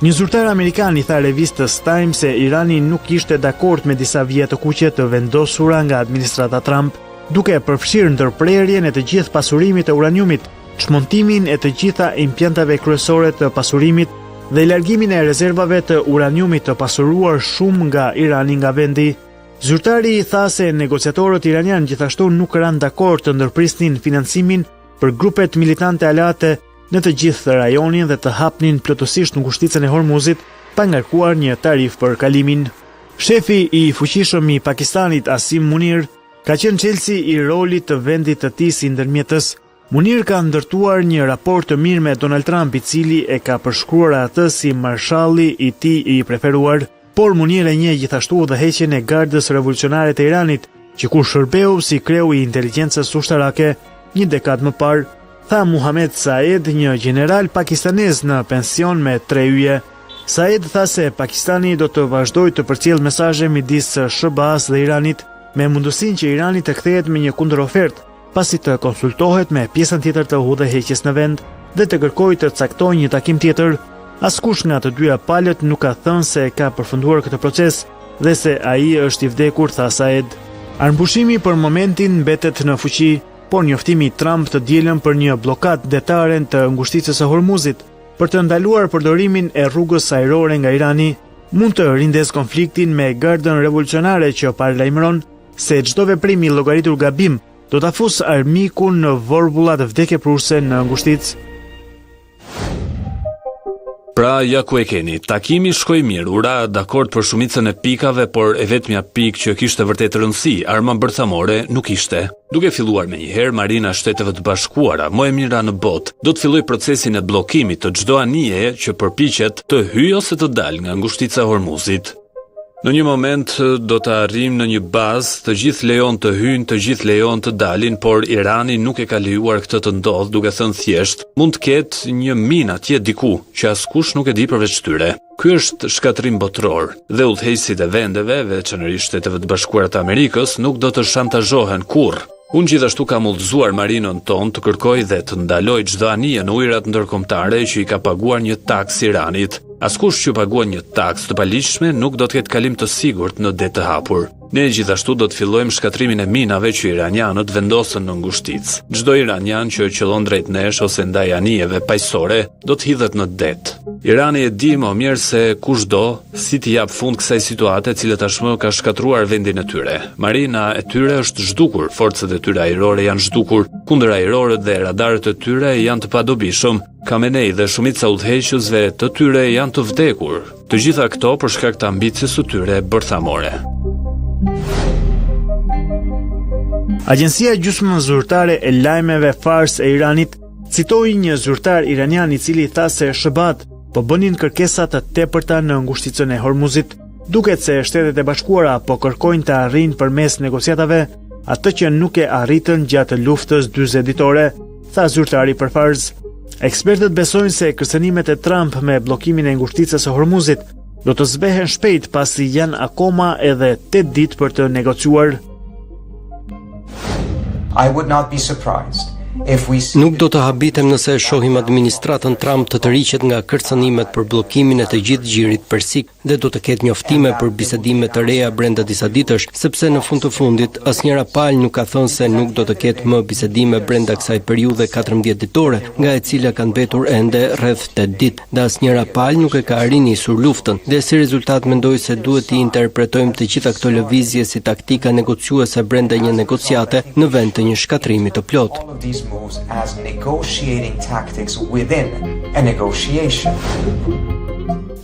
Një zyrtar amerikan i tha revistës Time se Irani nuk ishte dakord me disa vija të kuqe të vendosura nga administrata Trump, duke përfshirë ndërprerjen e të gjithë pasurimit të uraniumit, çmontimin e të gjitha impiantave kryesore të pasurimit dhe largimin e rezervave të uraniumit të pasuruar shumë nga Irani nga vendi. Zyrtari i tha se negociatorët iranian gjithashtu nuk kanë dakord të ndërprisnin financimin për grupet militante aleate në të gjithë rajonin dhe të hapnin plotësisht ngushticën e Hormuzit pa ngarkuar një tarif për kalimin. Shefi i fuqishëm i Pakistanit Asim Munir ka qenë çelësi i rolit të vendit të tij si ndërmjetës. Munir ka ndërtuar një raport të mirë me Donald Trump, i cili e ka përshkruar atë si marshalli i tij i preferuar, por Munir e njeh gjithashtu udhëheqjen e Gardës Revolucionare të Iranit, që kur shërbeu si kreu i inteligjencës ushtarake një dekadë më parë, tha Muhammad Saed, një general pakistanez në pension me 3 yje. Saed tha se Pakistani do të vazhdojë të përcjellë mesazhe midis SBA-s dhe Iranit, me mundësinë që Irani të kthehet me një kundërofertë, pasi të konsultohet me pjesën tjetër të udhëheqjes në vend dhe të kërkojë të caktojë një takim tjetër. Askush nga të dyja palët nuk ka thënë se ka përfunduar këtë proces dhe se ai është i vdekur, tha Saed. Armbushimi për momentin mbetet në fuqi, por njoftimi i Trump të dielën për një blokadë detare të ngushticës së Hormuzit për të ndaluar përdorimin e rrugës ajrore nga Irani mund të rindes konfliktin me Gardën Revolucionare, që paralajmëron se çdo veprim i llogaritur gabim do ta fusë armikun në vorbulla të vdekjeprurse në ngushticë. Pra, ja ku e keni, takimi shkoi mirë, u ra dakord për shumicën e pikave, por e vetmja pikë që kishte vërtet rëndësi, arma bërthamore, nuk ishte. Duke filluar me njëherë, Marina Shteteve të Bashkuara, më e mira në botë, do të filloj procesin e bllokimit të çdo anije që përpiqet të hyjë ose të dalë nga ngushtica e Hormuzit. Në një moment do të arrijmë në një bazë, të gjithë lejon të hyjnë, të gjithë lejon të dalin, por Irani nuk e ka lejuar këtë të ndodhë, duke thënë thjesht, mund të ketë një minë atje diku, që askush nuk e di përveç tyre. Ky është shkatrim botëror, dhe udhëheqësit e vendeve, veçanërisht Shteteve të Bashkuara të Amerikës, nuk do të shantazhohen kurrë. Unë gjithashtu kam udhëzuar marinën tonë të kërkoj dhe të ndaloj çdo anije në ujërat ndërkombëtare që i ka paguar një taks Iranit. Askush që paguan një taks të paligjshme nuk do të ketë kalim të sigurt në det të hapur. Ne gjithashtu do të fillojmë shkatrimin e minave që iranianët vendosën në ngushticë. Çdo iranian që qëllon drejt nesh ose ndaj anijeve paqësore do të hidhet në det. Irani e di më mirë se kushdo si t'i jap fund kësaj situate, e cila tashmë ka shkatruar vendin e tyre. Marina e tyre është zhdukur, forcat e tyre ajrore janë zhdukur, kundërajrorët dhe radarët e tyre janë të padobishëm. Khamenei dhe shumica udhëheqësve të tyre janë të vdekur. Të gjitha këto për shkak të ambicjes së tyre bërthamore. Agjencia gjysmë zyrtare e lajmeve Fars e Iranit citoi një zyrtar iranian i cili tha se SBA-t po bënin kërkesa të tepërta në ngushticën e Hormuzit. Duket se Shtetet e Bashkuara po kërkojnë të arrijnë përmes negociatave atë që nuk e arritën gjatë luftës 40 ditore, tha zyrtari për Fars. Ekspertët besojnë se kërcënimet e Trump me bllokimin e ngushticës së Hormuzit do të zbehen shpejt, pasi janë akoma edhe 8 ditë për të negociuar. Nuk do të habitem nëse shohim administratën Trump të tërhiqet nga kërcënimet për bllokimin e të gjithë gjirit persik dhe do të ketë njoftime për bisedime të reja brenda disa ditësh, sepse në fund të fundit asnjëra palë nuk ka thënë se nuk do të ketë më bisedime brenda kësaj periudhe 14 ditore, nga e cila kanë mbetur ende rreth 8 ditë, dhe asnjëra palë nuk e ka arrisur luftën, dhe si rezultat mendoj se duhet të interpretojmë të gjitha këto lëvizje si taktika negociuese brenda një negociate në vend të një shkatrimi të plotë. As negotiating tactics within a negotiation.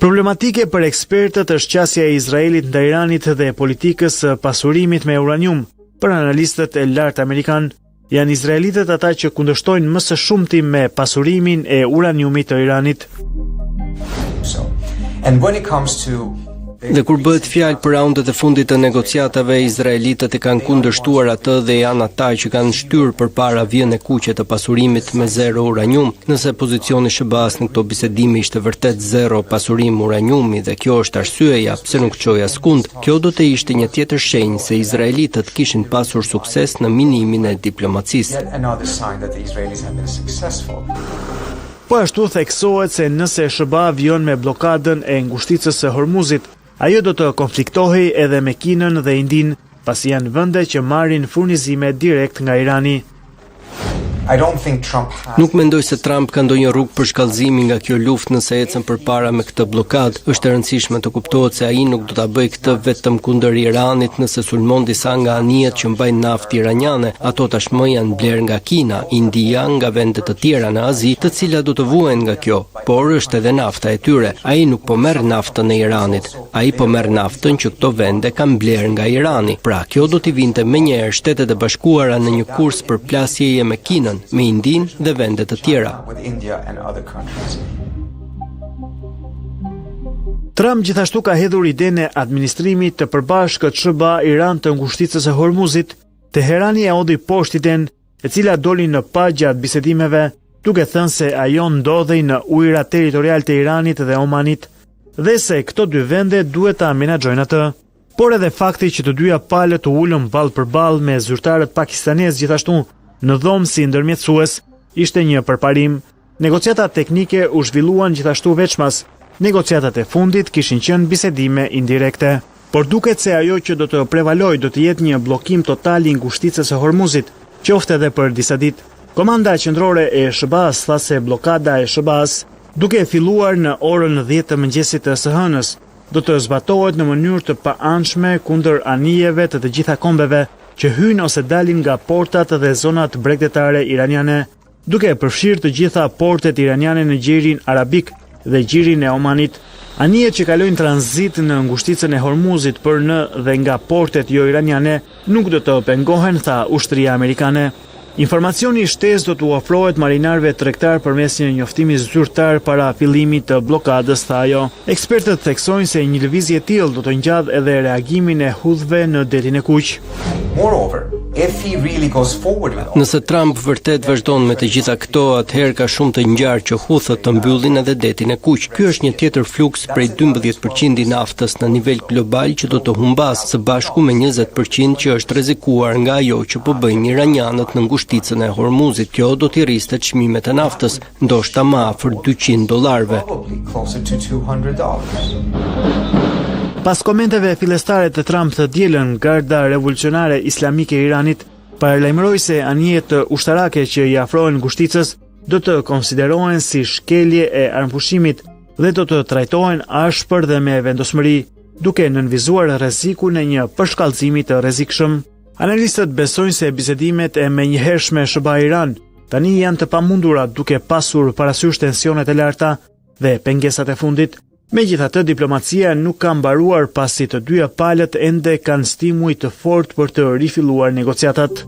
Problematike për ekspertët është qasja e Izraelit ndaj Iranit dhe politikës së pasurimit me uranium. Për analistët e lartë amerikan, janë izraelitët ata që kundërshtojnë më së shumti me pasurimin e uraniumit të Iranit. Dhe kur bëhet fjalë për raundet e fundit të negociatave, izraelitët e kanë kundërshtuar atë dhe janë ata që kanë shtyrë përpara vijën e kuqe të pasurimit me 0 uranium. Nëse pozicioni SBA-s në këto bisedime ishte vërtet 0 pasurim uraniumi dhe kjo është arsyeja pse nuk çoi askund, kjo do të ishte një tjetër shenjë se izraelitët kishin pasur sukses në minimin e diplomacisë. Po ashtu theksohet se nëse SBA vijon me blokadën e ngushticës së Hormuzit, ajo do të konfliktohej edhe me Kinën dhe Indin, pasi janë vende që marrin furnizime direkt nga Irani. Nuk mendoj se Trump ka ndonjë rrugë për shkallëzimi nga kjo luftë nëse ecën përpara me këtë blokadë. Është e rëndësishme të kuptohet se ai nuk do ta bëjë këtë vetëm kundër Iranit nëse sulmon disa nga anijet që mbajnë naftë iraniane. Ato tashmë janë blerë nga Kina, India, nga vende të tjera në Azi, të cilat do të vuajnë nga kjo, por është edhe nafta e tyre. Ai nuk po merr naftën e Iranit. Ai po merr naftën që këto vende kanë blerë nga Irani. Pra, kjo do t'i vinte menjëherë Shtetet e Bashkuara në një kurs për plasjeje me Kinën, me Indin dhe vende të tjera. Trump gjithashtu ka hedhur idenë e administrimit të përbashkët SBA-Iran të ngushticës së Hormuzit. Teherani e hodhi poshtë idenë, e cila doli në pa gjatë bisedimeve, duke thënë se ajo ndodhej në ujërat territorial të Iranit dhe Omanit, dhe se këto dy vende duhet ta menaxhojnë atë. Por edhe fakti që të dyja palët u ulën ballë për ballë me zyrtarët pakistanez gjithashtu në dhomë si ndërmjetësues, ishte një përparim. Negociatat teknike u zhvilluan gjithashtu veçmas. Negociatat e fundit kishin qenë bisedime indirekte. Por duket se ajo që do të prevaloj do të jetë një bllokim total i ngushticës së Hormuzit, qoftë edhe për disa ditë. Komanda qendrore e SBA-s tha se blokada e SBA-s, duke filluar në orën 10 të mëngjesit të së hënës, do të zbatohet në mënyrë të paanshme kundër anijeve të gjitha kombeve që hyjnë ose dalin nga portat dhe zonat bregdetare iraniane, duke përfshirë të gjitha portet iraniane në gjirin arabik dhe gjirin e Omanit. Anijet që kalojnë tranzit në ngushticën e Hormuzit për në dhe nga portet jo iraniane nuk do të pengohen, tha ushtria amerikane. Informacioni i shtesë do të ofrohet marinarëve tregtar përmes një njoftimi zyrtar para fillimit të blokadës, tha ajo. Ekspertët theksojnë se një lëvizje e tillë do të ngjadë edhe reagimin e hudhëve në detin e Kuq. Nëse Trump vërtet vazhdon me të gjitha këto, atëherë ka shumë të ngjarë që hudhët të mbyllin edhe detin e Kuq. Ky është një tjetër fluks prej 12% i naftës në nivel global që do të humbasë së bashku me 20% që është rrezikuar nga ajo që po bëjnë iranianët në ngushticën e Hormuzit. Kjo do t'i rriste çmimet e naftës, ndoshta më afër $200. Pas komenteve fillestare të Trump të dielën, Garda Revolucionare Islamike e Iranit paralajmëroi se anijet ushtarake që i afrohen ngushticës do të konsiderohen si shkelje e armëpushimit dhe do të trajtohen ashpër dhe me vendosmëri, duke nënvizuar rrezikun e një përshkallëzimi të rrezikshëm. Analistët besojnë se bisedimet e menjëhershme SBA-Iran tani janë të pamundura duke pasur parasysh tensionet e larta dhe pengesat e fundit. Megjithatë, diplomacia nuk ka mbaruar pasi të dyja palët ende kanë stimuj të fortë për të rifilluar negociatat.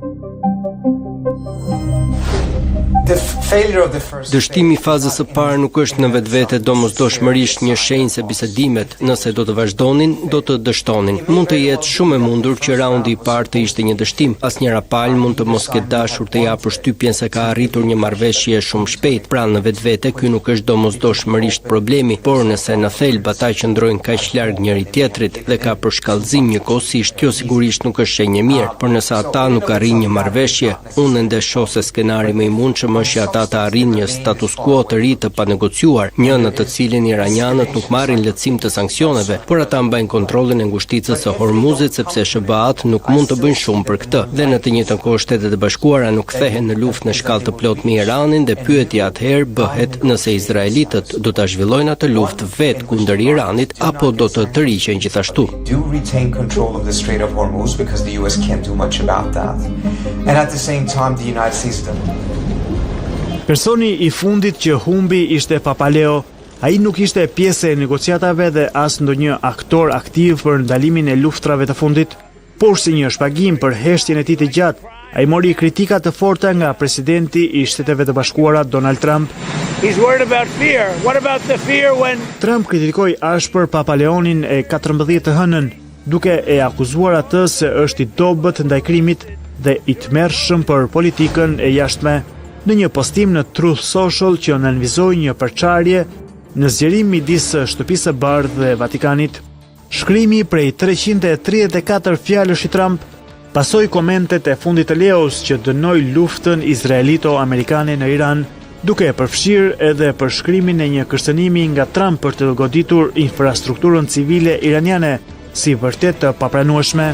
Dështimi i fazës së parë nuk është në vetvete domosdoshmërisht një shenjë se bisedimet, nëse do të vazhdonin, do të dështonin. Mund të jetë shumë e mundur që raundi i parë të ishte një dështim. Asnjëra palë mund të mos ketë dashur të japë përshtypjen se ka arritur një marrëveshje shumë shpejt. Pra në vetvete ky nuk është domosdoshmërisht problemi, por nëse në thelb ata qëndrojnë kaq larg njëri tjetrit dhe ka përshkallëzim njëkohësisht, kjo sigurisht nuk është shenjë e mirë. Por nëse ata nuk arrin një marrëveshje, unë ende shoh se skenari më i mundshëm është që ata të arrin një status quo të ri të panegociuar, një në të cilin iranianët nuk marrin lehtësim të sanksioneve, por ata mbajnë kontrollin e ngushticës së Hormuzit sepse SBA-t nuk mund të bëjnë shumë për këtë. Dhe në të njëjtën kohë Shtetet e Bashkuara nuk kthehen në luftë në shkallë të plotë me Iranin dhe pyetja atëherë bëhet nëse izraelitët do ta zhvillojnë atë luftë vetë kundër Iranit apo do të tërhiqen gjithashtu. Personi i fundit që humbi ishte Papaleo. Ai nuk ishte pjesë e negociatave dhe as ndonjë aktor aktiv për ndalimin e luftrave të fundit, por si një shpagim për heshtjen e tij të gjatë, ai mori kritika të forta nga presidenti i Shteteve të Bashkuara Donald Trump. Trump kritikoi ashpër Papaleonin e 14 të hënën, duke e akuzuar atë se është i dobët ndaj krimit dhe i tmerrshëm për politikën e jashtme. Në një postim në Truth Social që nënvizoi një përçarje në zgjerim midis Shtëpisë së Bardhë dhe Vatikanit. Shkrimi prej 334 fjalësh i Trump pasoi komentet e fundit të Leos që dënoi luftën izraelito-amerikane në Iran, duke përfshirë edhe përshkrimin e një kërcënimi nga Trump për të goditur infrastrukturën civile iraniane si vërtet të papranueshme.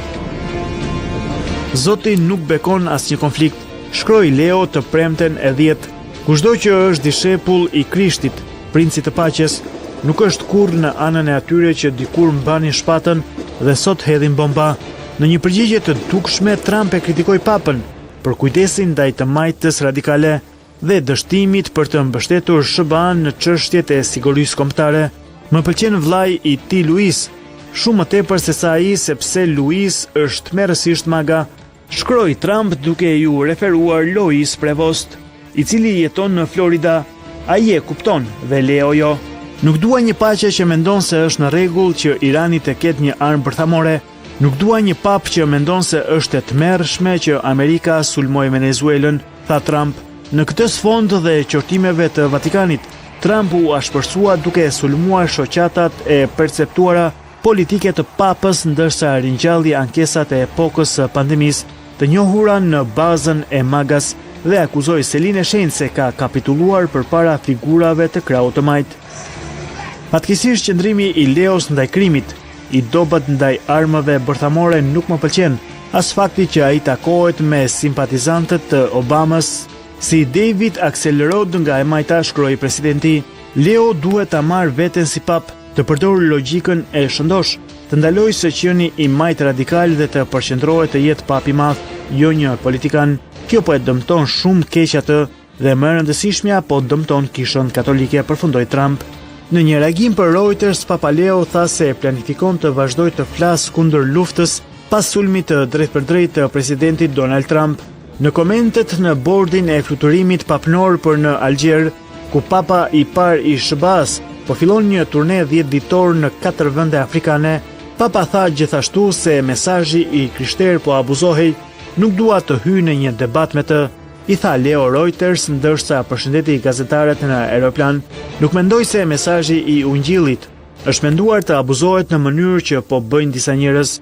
Zoti nuk bekon asnjë konflikt, shkroi Leo të premten e 10. Kushdo që është dishepull i Krishtit, princit të paqes, nuk është kurrë në anën e atyre që dikur mbanin shpatën dhe sot hedhin bomba. Në një përgjigje të dukshme, Trump e kritikoi Papën për kujdesin ndaj të majtës radikale dhe dështimit për të mbështetur SBA-n në çështjet e sigurisë kombëtare. Më pëlqen vllai i tij Luis, shumë më tepër se sa ai sepse Luis është merrësisht maga, shkroi Trump duke ju referuar Lois Prevost, i cili jeton në Florida. Ai e kupton dhe Leo jo. Nuk dua një paqe që mendon se është në rregull që Irani të ketë një armë bërthamore. Nuk dua një pap që mendon se është e tmerrshme që Amerika sulmoi Venezuelën, tha Trump. Në këtë sfond dhe qortimeve të Vatikanit, Trump u ashpërsua duke sulmuar shoqatat e perceptuara politike të papës, ndërsa ringjalli ankesat e epokës së pandemisë, të njohura në bazën e magas, dhe akuzoi Selin e Shenjtë se ka kapitulluar përpara figurave të krahut të majt. Fatkeqësisht qëndrimi i Leos ndaj krimit, i dobët ndaj armëve bërthamore nuk më pëlqen, as fakti që ai takohet me simpatizantët të Obamës, si David Axelrod nga e majta, shkroi presidenti. Leo duhet ta marrë veten si pap, të përdorë logjikën e shëndosh, të ndalojë së qeni i majt radikal dhe të përqendrohet të jetë pap i madh, jo një politikan. Kjo po e dëmton shumë keq atë dhe më e rëndësishmja po dëmton kishën katolike, përfundoi Trump. Në një reagim për Reuters, Papa Leo tha se planifikon të vazhdoj të flasë kundër luftës pas sulmit të drejtpërdrejtë të presidentit Donald Trump. Në komentet në bordin e fluturimit papnor për në Algjer, ku Papa i parë i SBA-s po fillon një turne 10 ditor në 4 vende afrikane, Papa tha gjithashtu se mesazhi i krishterë po abuzohej. Nuk dua të hyj në një debat me të, i tha Leo Reuters, ndërsa përshëndeti gazetarët në aeroplan. Nuk mendoj se mesazhi i ungjillit është menduar të abuzohet në mënyrë që po bëjnë disa njerëz.